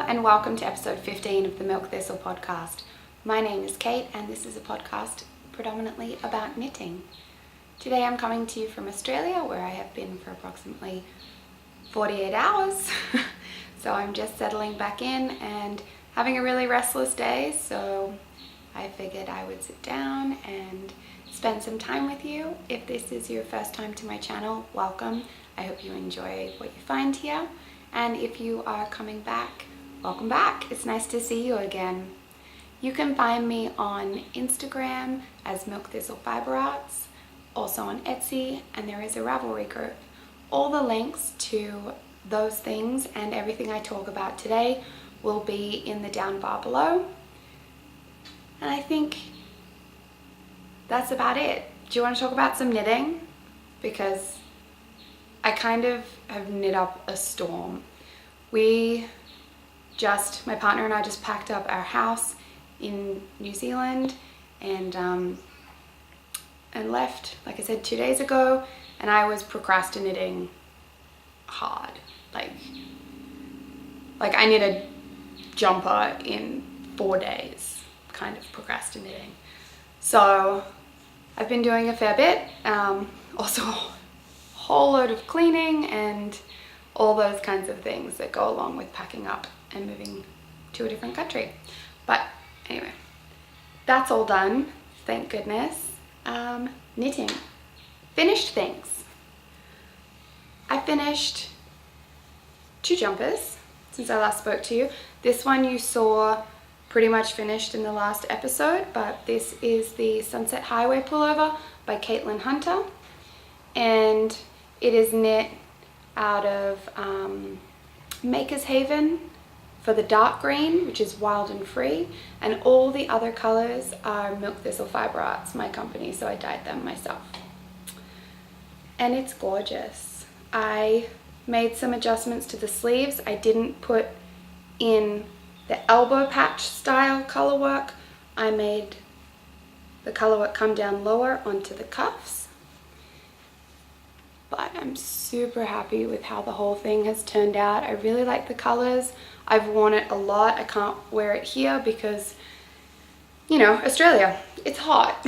and welcome to episode 15 of the Milk Thistle podcast. My name is Kate and this is a podcast predominantly about knitting. Today I'm coming to you from Australia where I have been for approximately 48 hours. So I'm just settling back in and having a really restless day, so I figured I would sit down and spend some time with you. If this is your first time to my channel, welcome. I hope you enjoy what you find here. And if you are coming back, welcome back. It's nice to see you again. You can find me on Instagram as Milk Thistle Fiber Arts, also on Etsy, and there is a Ravelry group. All the links to those things and everything I talk about today will be in the down bar below. And I think that's about it. Do you want to talk about some knitting? Because I kind of have knit up a storm. My partner and I just packed up our house in New Zealand and left, like I said, 2 days ago, and I was procrastinating hard. Like I knit a jumper in 4 days, kind of procrastinating. So I've been doing a fair bit, also a whole load of cleaning and all those kinds of things that go along with packing up and moving to a different country. But anyway, that's all done, thank goodness. Knitting. Finished things. I finished 2 jumpers since I last spoke to you. This one you saw pretty much finished in the last episode, but this is the Sunset Highway pullover by Caitlin Hunter, and it is knit out of Maker's Haven for the dark green, which is Wild and Free, and all the other colors are Milk Thistle Fiber Arts, my company, so I dyed them myself. And it's gorgeous. I made some adjustments to the sleeves. I didn't put in the elbow patch style color work. I made the color work come down lower onto the cuffs. But I'm super happy with how the whole thing has turned out. I really like the colors. I've worn it a lot. I can't wear it here because, you know, Australia, it's hot.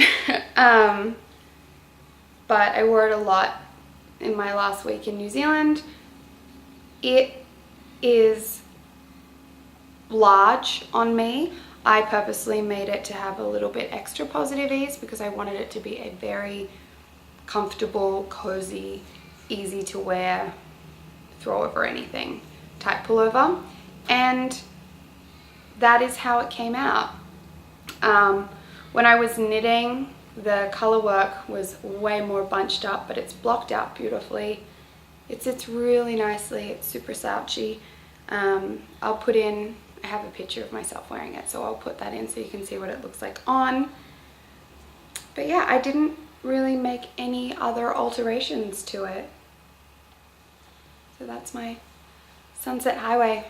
But I wore it a lot in my last week in New Zealand. It is large on me. I purposely made it to have a little bit extra positive ease because I wanted it to be a very comfortable, cozy, easy to wear, throw over anything type pullover, and that is how it came out. When I was knitting, the color work was way more bunched up, but it's blocked out beautifully. It sits really nicely. It's super slouchy. I'll put in, I have a picture of myself wearing it, so I'll put that in so you can see what it looks like on. But yeah, I didn't really make any other alterations to it. So that's my Sunset Highway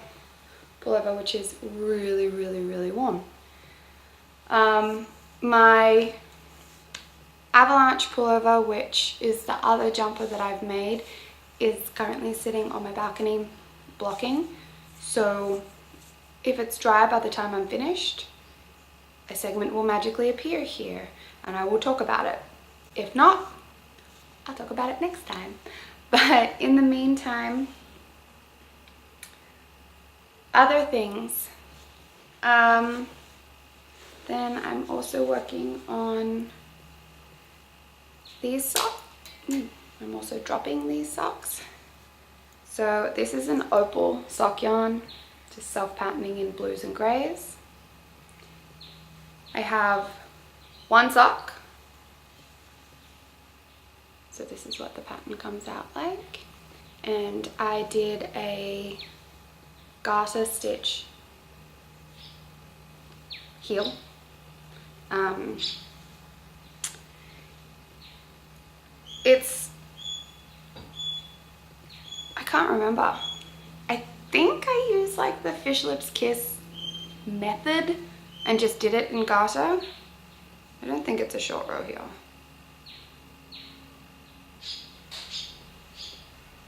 pullover, which is really, really, really warm. My Avalanche pullover, which is the other jumper that I've made, is currently sitting on my balcony blocking. So if it's dry by the time I'm finished, a segment will magically appear here and I will talk about it. If not, I'll talk about it next time. But in the meantime, other things. Then I'm also working on these socks. I'm also dropping these socks. So this is an opal sock yarn, just self-patterning in blues and greys. I have one sock. So this is what the pattern comes out like. And I did a garter stitch heel. I can't remember. I think I used like the Fish Lips Kiss method and just did it in garter. I don't think it's a short row heel.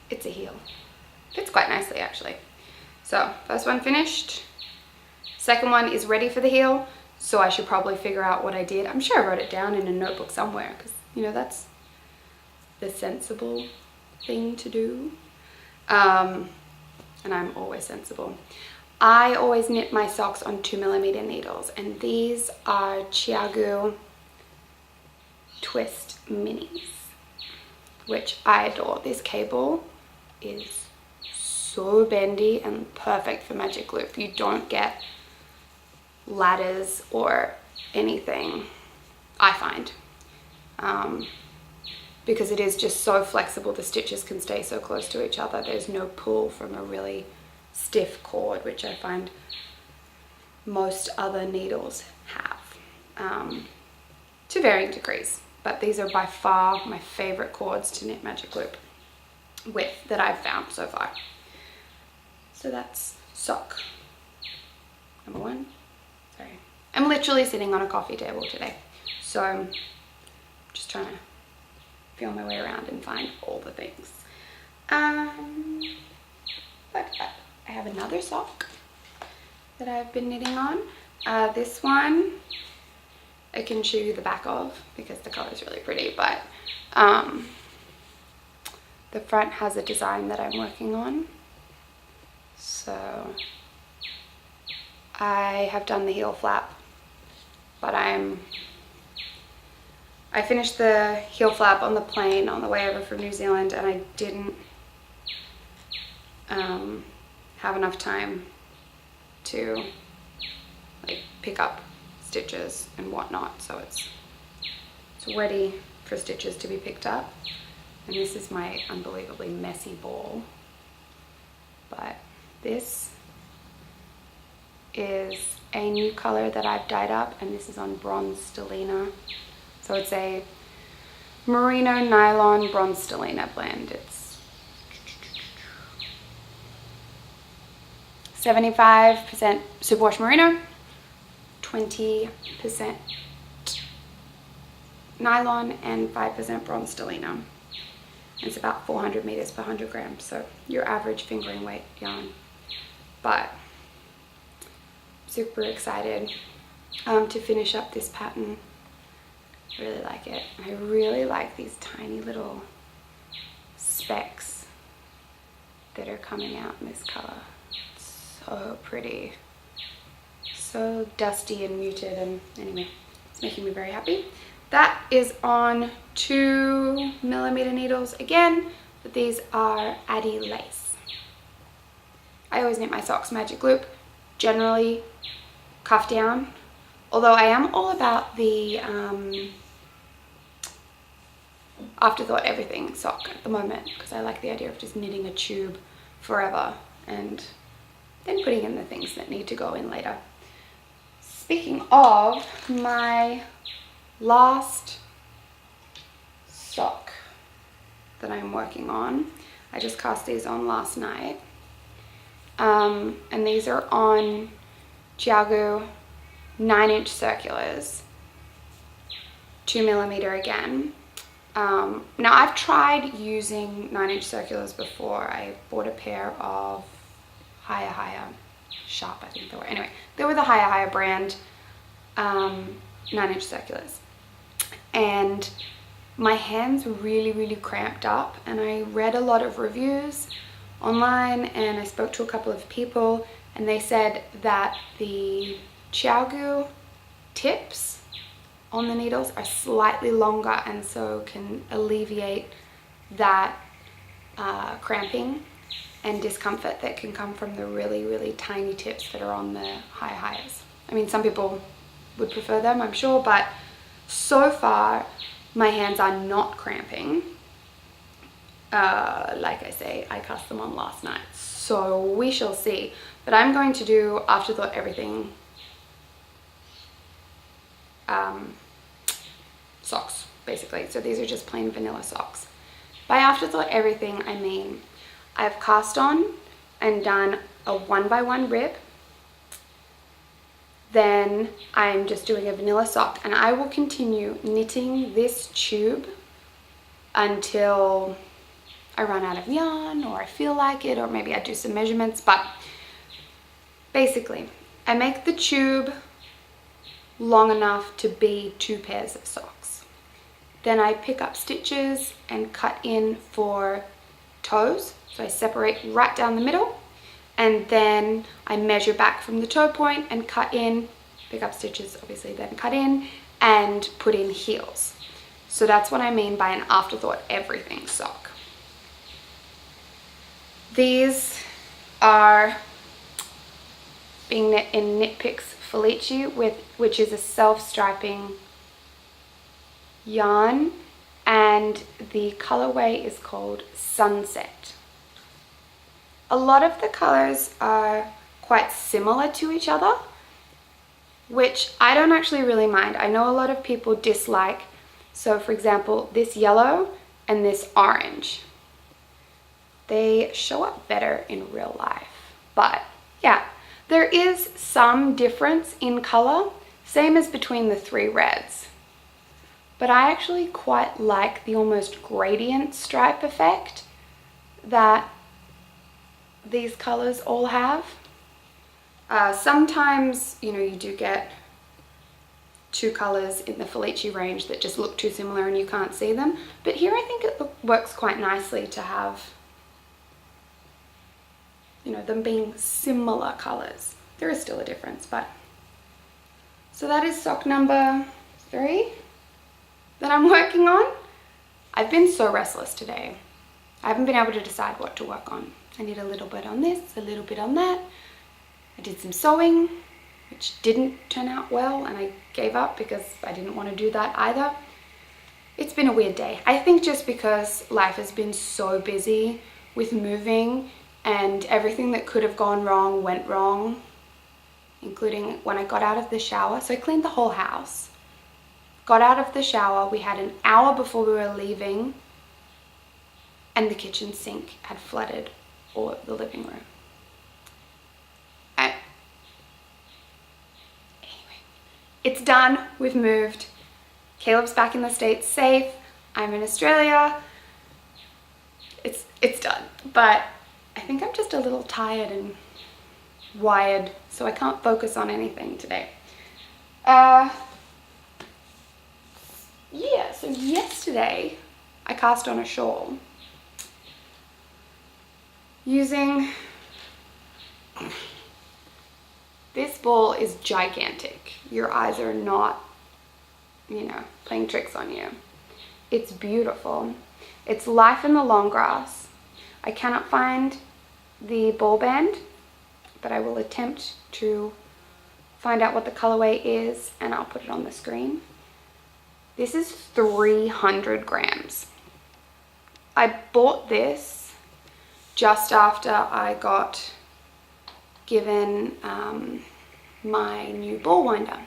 It's a heel. Fits quite nicely actually. So first one finished. Second one is ready for the heel, so I should probably figure out what I did. I'm sure I wrote it down in a notebook somewhere because, you know, that's the sensible thing to do. And I'm always sensible. I always knit my socks on 2mm needles, and these are Chiagu Twist Minis, which I adore. This cable is so bendy and perfect for magic loop. You don't get ladders or anything, I find, because it is just so flexible. The stitches can stay so close to each other. There's no pull from a really stiff cord, which I find most other needles have, to varying degrees. But these are by far my favorite cords to knit magic loop with that I've found so far. So that's sock number one. Sorry, I'm literally sitting on a coffee table today, so I'm just trying to feel my way around and find all the things. But I have another sock that I've been knitting on. This one I can show you the back of because the color is really pretty, but the front has a design that I'm working on. So I have done the heel flap, but I finished the heel flap on the plane on the way over from New Zealand, and I didn't have enough time to like pick up stitches and whatnot, so it's ready for stitches to be picked up. And this is my unbelievably messy ball, but this is a new color that I've dyed up, and this is on bronze stellina. So it's a merino nylon bronze stellina blend. It's 75% superwash merino, 20% nylon, and 5% bronze stellina. It's about 400 meters per 100 grams, so your average fingering weight yarn. But super excited to finish up this pattern. I really like it. I really like these tiny little specks that are coming out in this color. It's so pretty, so dusty and muted, and anyway, it's making me very happy. That is on 2mm needles again, but these are Addy lace. I always knit my socks magic loop, generally cuff down, although I am all about the afterthought everything sock at the moment, because I like the idea of just knitting a tube forever and then putting in the things that need to go in later. Speaking of, my last sock that I'm working on, I just cast these on last night, and these are on Chiagu 9-inch circulars, 2mm again. Now I've tried using 9-inch circulars before. I bought a pair of Higher Sharp, I think they were. Anyway, they were the Higher brand 9-inch circulars, and my hands really cramped up, and I read a lot of reviews online, and I spoke to a couple of people, and they said that the Chiagu tips on the needles are slightly longer, and so can alleviate that cramping and discomfort that can come from the really tiny tips that are on the highs. I mean, some people would prefer them, I'm sure, but so far my hands are not cramping. Like I say, I cast them on last night, so we shall see. But I'm going to do Afterthought Everything socks, basically. So these are just plain vanilla socks. By Afterthought Everything, I mean I've cast on and done a 1x1 rib. Then I'm just doing a vanilla sock, and I will continue knitting this tube until I run out of yarn, or I feel like it, or maybe I do some measurements. But basically, I make the tube long enough to be 2 pairs of socks. Then I pick up stitches and cut in for toes. So I separate right down the middle, and then I measure back from the toe point and cut in, pick up stitches obviously, then cut in and put in heels. So that's what I mean by an afterthought everything sock. These are being knit in Knit Picks Felici, which is a self-striping yarn, and the colorway is called Sunset. A lot of the colors are quite similar to each other, which I don't actually really mind. I know a lot of people dislike, so for example, this yellow and this orange. They show up better in real life, but yeah, there is some difference in color, same as between the 3 reds. But I actually quite like the almost gradient stripe effect that these colors all have. Sometimes, you know, you do get 2 colors in the Felici range that just look too similar and you can't see them. But here I think it works quite nicely to have, you know, them being similar colors. There is still a difference, but. So that is sock number 3 that I'm working on. I've been so restless today. I haven't been able to decide what to work on. I need a little bit on this, a little bit on that. I did some sewing, which didn't turn out well, and I gave up because I didn't want to do that either. It's been a weird day. I think just because life has been so busy with moving, and everything that could have gone wrong went wrong, including when I got out of the shower. So I cleaned the whole house. Got out of the shower, we had an hour before we were leaving, and the kitchen sink had flooded all of the living room. Anyway, it's done. We've moved. Caleb's back in the States safe. I'm in Australia. It's done. But I think I'm just a little tired and wired, so I can't focus on anything today. Yeah, so yesterday I cast on a shawl using, this ball is gigantic. Your eyes are not, you know, playing tricks on you. It's beautiful. It's Life in the Long Grass. I cannot find the ball band, but I will attempt to find out what the colorway is, and I'll put it on the screen. This is 300 grams. I bought this just after I got given my new ball winder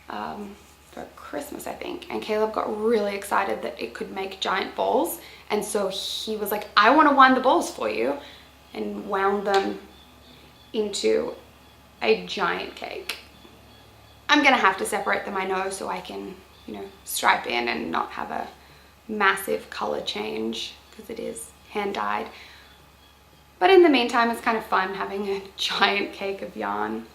for Christmas, I think, and Caleb got really excited that it could make giant balls, and so he was like, I want to wind the balls for you, and wound them into a giant cake. I'm gonna have to separate them, I know, so I can, you know, stripe in and not have a massive color change because it is hand dyed. But in the meantime, it's kind of fun having a giant cake of yarn.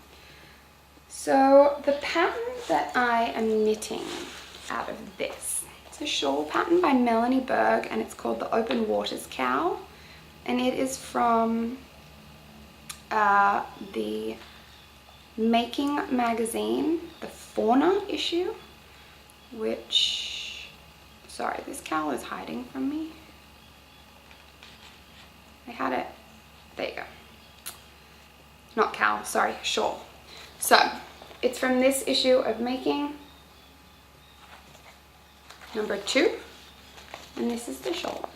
So the pattern that I am knitting out of this, it's a shawl pattern by Melanie Berg, and it's called the Open Waters Cow, and it is from the Making magazine, the Fauna issue, which, sorry, this cowl is hiding from me. I had it, there you go. Not cowl, sorry, shawl. So it's from this issue of Making, number 2, and this is the shawl.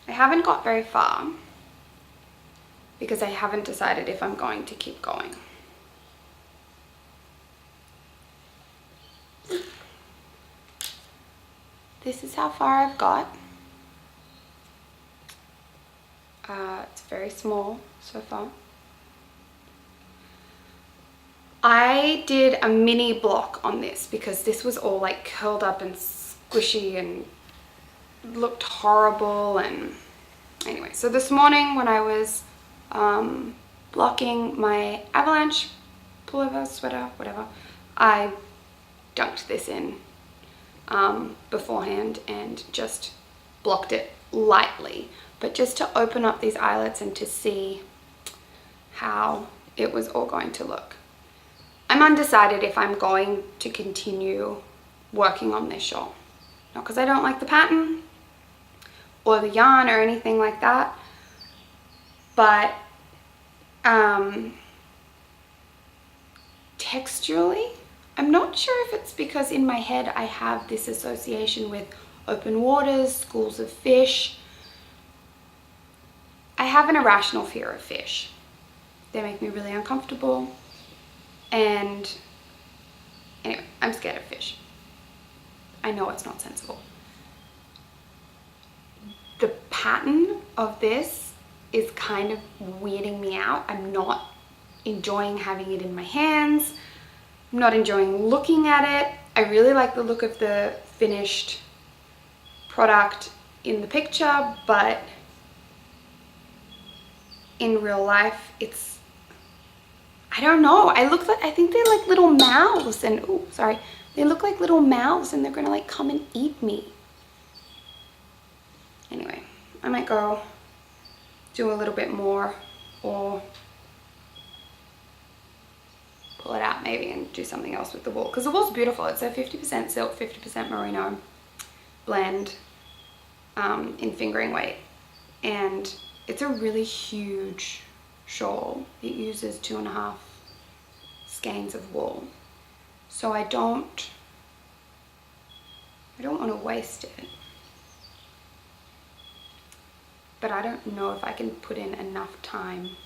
I haven't got very far because I haven't decided if I'm going to keep going. This is how far I've got. It's very small so far. I did a mini block on this because this was all like curled up and squishy and looked horrible. And anyway, so this morning when I was blocking my avalanche pullover, sweater, whatever, I dunked this in beforehand and just blocked it lightly, but just to open up these eyelets and to see how it was all going to look. I'm undecided if I'm going to continue working on this shawl. Not because I don't like the pattern or the yarn or anything like that, but texturally, I'm not sure if it's because in my head I have this association with open waters, schools of fish. I have an irrational fear of fish. They make me really uncomfortable, and anyway, I'm scared of fish. I know it's not sensible. The pattern of this is kind of weirding me out. I'm not enjoying having it in my hands. I'm not enjoying looking at it. I really like the look of the finished product in the picture, but in real life, it's, I don't know. I think they're like little mouths, and oh, sorry. They look like little mouths and they're gonna like come and eat me. Anyway, I might go do a little bit more or pull it out maybe and do something else with the wool, because the wool's beautiful. It's a 50% silk, 50% merino blend in fingering weight, and it's a really huge shawl. It uses 2.5 skeins of wool, so I don't want to waste it, but I don't know if I can put in enough time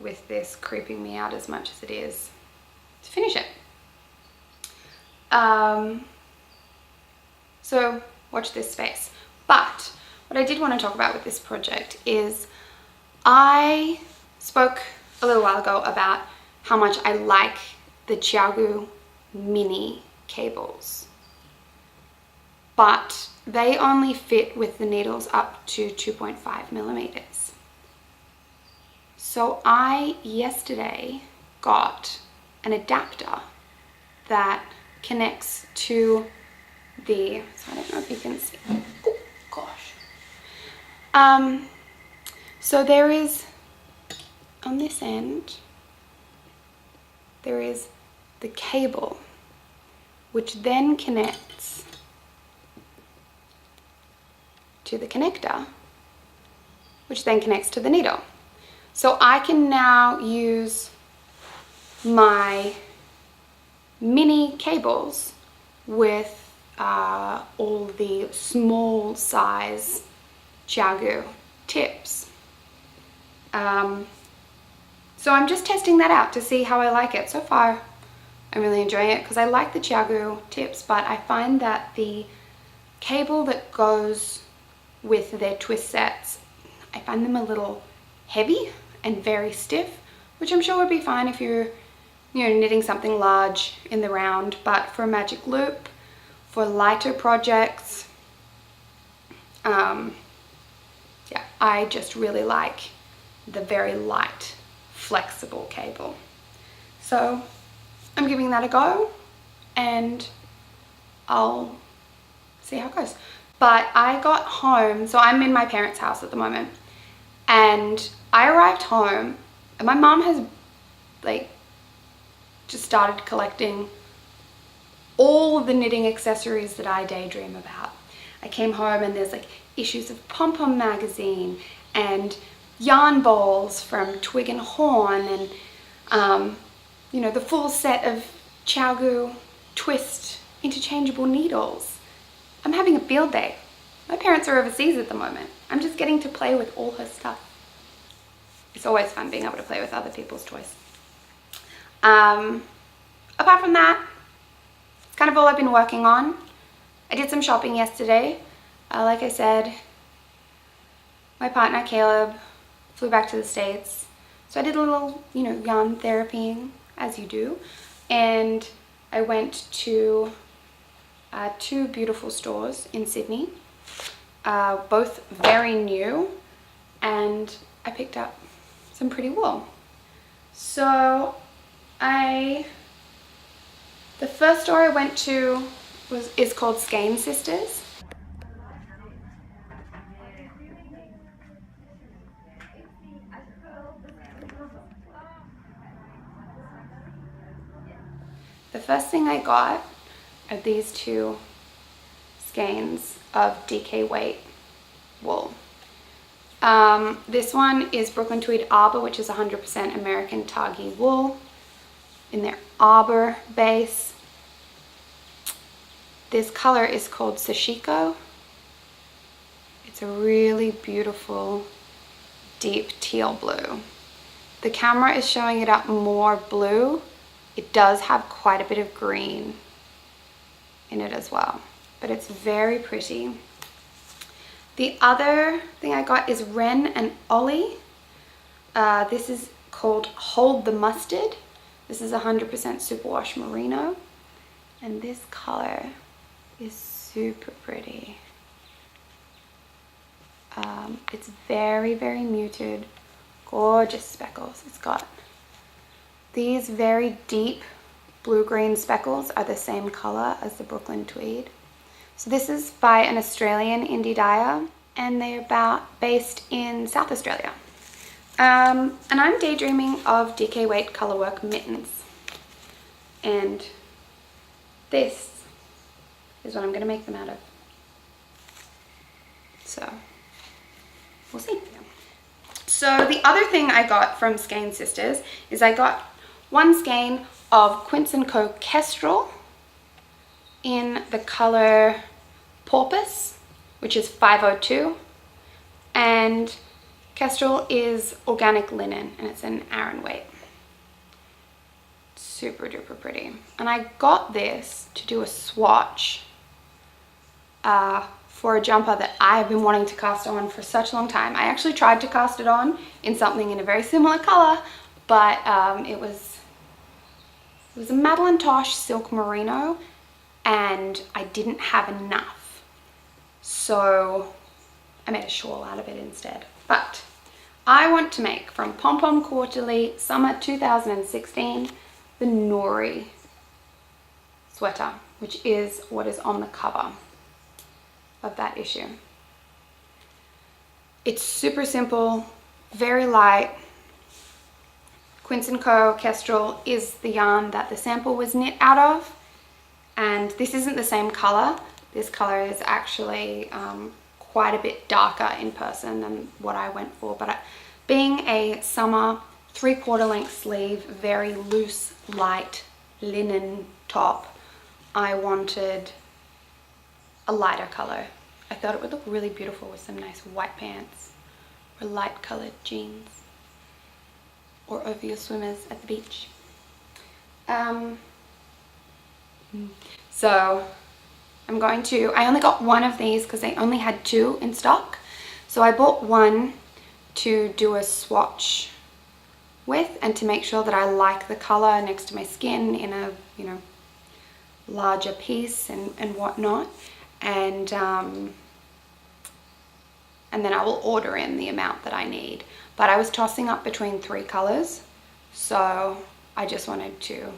with this creeping me out as much as it is to finish it. So watch this space. But what I did want to talk about with this project is I spoke a little while ago about how much I like the Qiaogu mini cables, but they only fit with the needles up to 2.5 millimeters. So I yesterday got an adapter that connects to the, so I don't know if you can see, oh gosh. So there is, on this end, there is the cable, which then connects to the connector, which then connects to the needle. So I can now use my mini cables with all the small size Qiaogu tips. So I'm just testing that out to see how I like it. So far, I'm really enjoying it because I like the Qiaogu tips, but I find that the cable that goes with their twist sets, I find them a little heavy and very stiff, which I'm sure would be fine if you're, knitting something large in the round, but for a magic loop, for lighter projects, yeah, I just really like the very light, flexible cable. So I'm giving that a go and I'll see how it goes. But I got home, so I'm in my parents' house at the moment, and I arrived home and my mom has like just started collecting all of the knitting accessories that I daydream about. I came home and there's like issues of Pom Pom magazine and yarn balls from Twig and Horn, and the full set of Qiaogu twist interchangeable needles. I'm having a field day. My parents are overseas at the moment. I'm just getting to play with all her stuff. It's always fun being able to play with other people's toys. Apart from that, it's kind of all I've been working on. I did some shopping yesterday. Like I said, my partner Caleb flew back to the States. So I did a little, yarn therapying as you do, and I went to two beautiful stores in Sydney, both very new, and I picked up some pretty wool. So the first store I went to is called Skein Sisters. The first thing I got are these two skeins of DK weight wool. This one is Brooklyn Tweed Arbor, which is 100% American Targhee wool in their arbor base. This color is called Sashiko. It's a really beautiful deep teal blue. The camera is showing it up more blue. It does have quite a bit of green in it as well, but it's very pretty. The other thing I got is Wren and Ollie. This is called Hold the Mustard. This is 100% superwash merino, and this color is super pretty. It's very, very muted, gorgeous speckles. It's got these very deep blue-green speckles are the same color as the Brooklyn Tweed. So this is by an Australian indie dyer, and they're based in South Australia. And I'm daydreaming of DK weight colorwork mittens, and this is what I'm going to make them out of. So we'll see. So the other thing I got from Skein Sisters is I got one skein of Quince & Co. Kestrel in the color Porpoise, which is 502, and Kestrel is organic linen, and it's an Aran weight. Super duper pretty. And I got this to do a swatch for a jumper that I have been wanting to cast on for such a long time. I actually tried to cast it on in something in a very similar color, but it was a Madeline Tosh silk merino, and I didn't have enough, so I made a shawl out of it instead. But I want to make, from Pom Pom Quarterly Summer 2016, the Nouri sweater, which is what is on the cover of that issue. It's super simple, very light. Quince & Co. Kestrel is the yarn that the sample was knit out of, and this isn't the same color. This color is actually quite a bit darker in person than what I went for, but being a summer 3/4 length sleeve, very loose, light linen top, I wanted a lighter color. I thought it would look really beautiful with some nice white pants or light colored jeans, or over your swimmers at the beach. So I only got one of these because they only had two in stock. So I bought one to do a swatch with, and to make sure that I like the color next to my skin in a, larger piece and whatnot. And then I will order in the amount that I need. But I was tossing up between 3 colors, so I just wanted to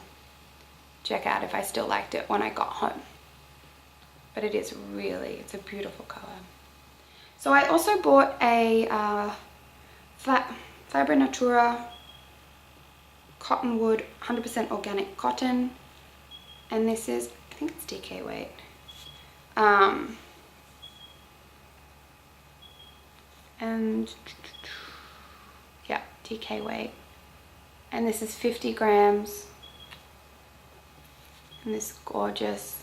check out if I still liked it when I got home. But it's a beautiful color. So I also bought a Fibra Natura cottonwood 100% organic cotton, and this is, I think it's DK weight. And yeah, DK weight, and this is 50 grams, and this gorgeous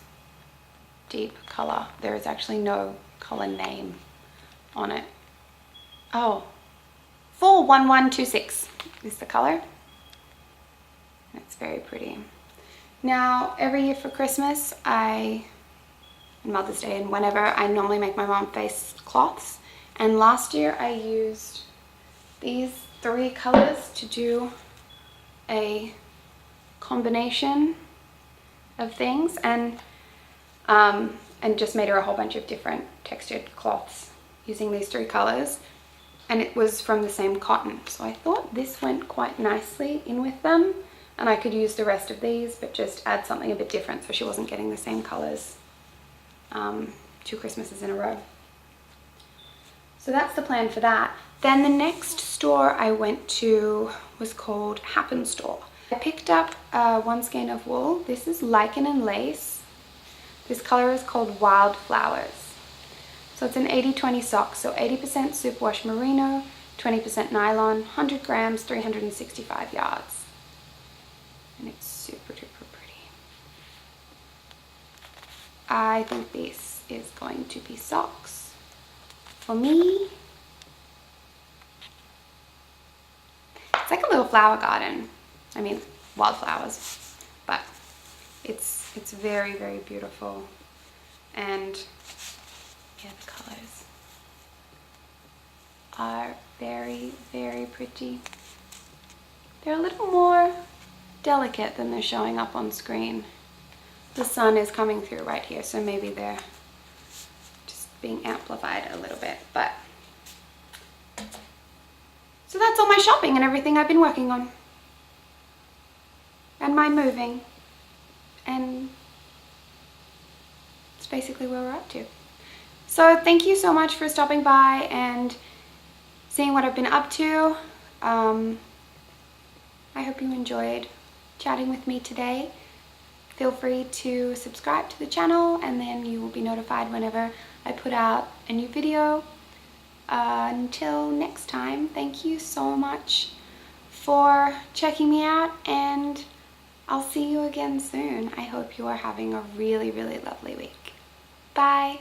deep color. There is actually no color name on it. Oh, 41126 is the color. It's very pretty. Now, every year for Christmas, and Mother's Day, and whenever, I normally make my mom face cloths. And last year I used these 3 colors to do a combination of things, and just made her a whole bunch of different textured cloths using these 3 colors, and it was from the same cotton, so I thought this went quite nicely in with them, and I could use the rest of these but just add something a bit different so she wasn't getting the same colors 2 Christmases in a row. So that's the plan for that. Then the next store I went to was called Happen Store. I picked up 1 skein of wool. This is lichen and lace. This color is called Wildflowers. So it's an 80-20 sock, so 80% superwash merino, 20% nylon, 100 grams, 365 yards. And it's super duper pretty. I think this is going to be socks for me. It's like a little flower garden. I mean, wildflowers, but it's very, very beautiful, and yeah, the colors are very, very pretty. They're a little more delicate than they're showing up on screen. The sun is coming through right here, so maybe they're just being amplified a little bit, but so that's all my shopping and everything I've been working on, and my moving, and it's basically where we're up to. So thank you so much for stopping by and seeing what I've been up to. I hope you enjoyed chatting with me today. Feel free to subscribe to the channel, and then you will be notified whenever I put out a new video. Until next time, thank you so much for checking me out, and I'll see you again soon. I hope you are having a really, really lovely week. Bye.